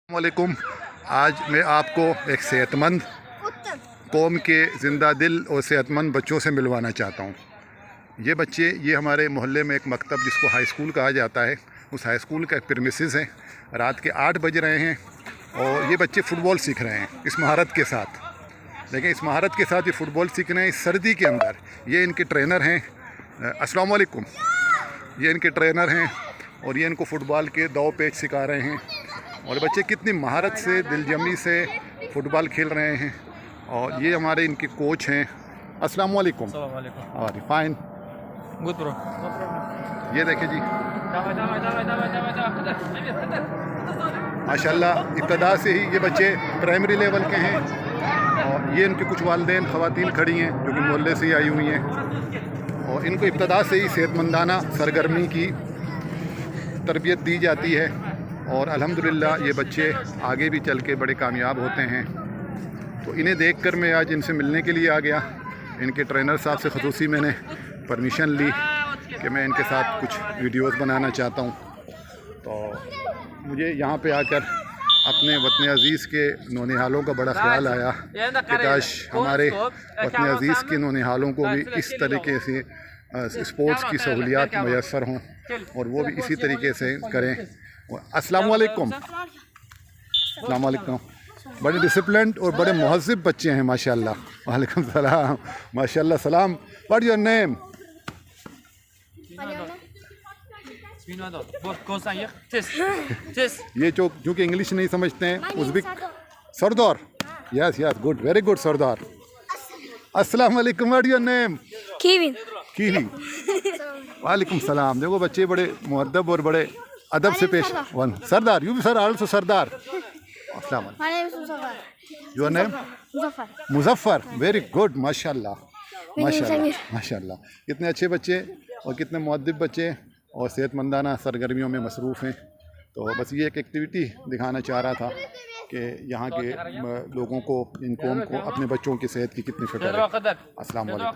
वालेकुम। आज मैं आपको एक सेहतमंद कौम के ज़िंदा दिल और सेहतमंद बच्चों से मिलवाना चाहता हूँ। ये बच्चे हमारे मोहल्ले में एक मकतब जिसको हाई स्कूल कहा जाता है, उस हाई स्कूल का प्रीमिसेस है। रात के 8 बज रहे हैं और ये बच्चे फ़ुटबॉल सीख रहे हैं इस महारत के साथ। लेकिन इस महारत के साथ ये फ़ुटबॉल सीख रहे हैं इस सर्दी के अंदर। ये इनके ट्रेनर हैं, अस्सलाम वालेकुम। ये इनके ट्रेनर हैं और ये इनको फ़ुटबॉल के 2 पेच सिखा रहे हैं। और बच्चे कितनी महारत से, दिलजमी से फ़ुटबॉल खेल रहे हैं। और ये हमारे इनके कोच हैं। अस्सलाम वालेकुम। और फाइन, गुड ब्रो। ये देखें जी, माशाल्लाह इब्तदा से ही ये बच्चे प्राइमरी लेवल के हैं। और ये इनके कुछ वालिदैन ख़वातीन खड़ी हैं जो कि मोहल्ले से ही आई हुई हैं। और इनको इब्तदा से ही सेहतमंदाना सरगर्मी की तरबियत दी जाती है। और अल्हम्दुलिल्लाह ये बच्चे आगे भी चल के बड़े कामयाब होते हैं। तो इन्हें देखकर मैं आज इनसे मिलने के लिए आ गया। इनके ट्रेनर साहब से ख़ुसूसी मैंने परमिशन ली कि मैं इनके साथ कुछ वीडियोस बनाना चाहता हूँ। तो मुझे यहाँ पे आकर अपने वतन अज़ीज़ के नौनिहालों का बड़ा ख्याल आया कि काश हमारे वतन अज़ीज़ के नौनिहालों को भी इस तरीके से स्पोर्ट्स की सहूलियात मैसर हों और वो भी इसी तरीके से करें। अस्सलाम वालेकुम। अस्सलाम वालेकुम। बड़े डिसिप्लिन और बड़े मुहज़्ज़िब बच्चे हैं माशाल्लाह। वालेकुम सलाम। माशाल्लाह। सलाम। What your name? ये जो कि इंग्लिश नहीं समझते हैं, Uzbek. Sardar. Yes yes, good, very good Sardar. अस्सलाम वालेकुम। What your name? Kiwi. Kiwi. वालेकुम सलाम। देखो बच्चे बड़े मुअद्दब और बड़े अदब से पेश। वन सरदार, यू भी सर, आल्सो सरदार। अस्सलाम वालेकुम। Your name? Muzaffar. Very good, माशाल्लाह माशाल्लाह माशाल्लाह। कितने अच्छे बच्चे और कितने मुअद्दब बच्चे और सेहतमंदाना सरगर्मियों में मसरूफ़ हैं। तो बस ये एक एक्टिविटी दिखाना चाह रहा था कि यहाँ के लोगों को, इन कौम को अपने बच्चों की सेहत की कितनी फ़िक्र है। अस्सलाम वालेकुम।